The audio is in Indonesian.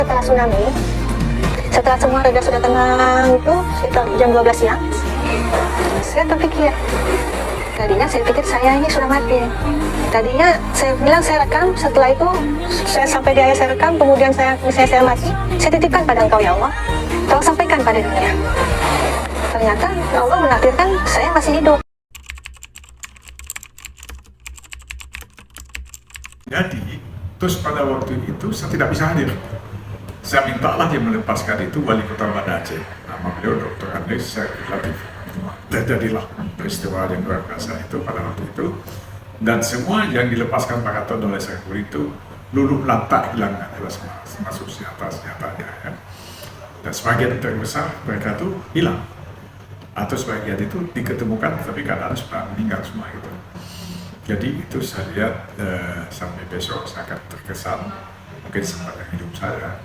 Setelah tsunami, setelah semua reda sudah tenang itu sekitar jam 12 siang, saya terpikir, tadinya saya pikir saya ini sudah mati. Tadinya saya bilang saya rekam, setelah itu saya sampai di akhir saya rekam, kemudian misalnya saya mati, saya titipkan pada Engkau ya Allah, tolong sampaikan pada dunia. Ternyata Allah menakdirkan saya masih hidup. Jadi, terus pada waktu itu saya tidak bisa hadir. Saya mintalah dia melepaskan itu wali kota Banda Aceh. Nama beliau Dr. Andres Syakir Latif. Dan jadilah peristiwa yang luar biasa itu pada waktu itu. Dan semua yang dilepaskan Pak Gatot oleh Syakir itu luluh lantak hilang, masuk senjata-senjatanya. Ya. Dan sebagian terbesar mereka itu hilang. Atau sebagian itu diketemukan tapi keadaan sudah meninggal semua gitu. Jadi itu saya lihat sampai besok saya akan terkesan mungkin sepanjang hidup saya.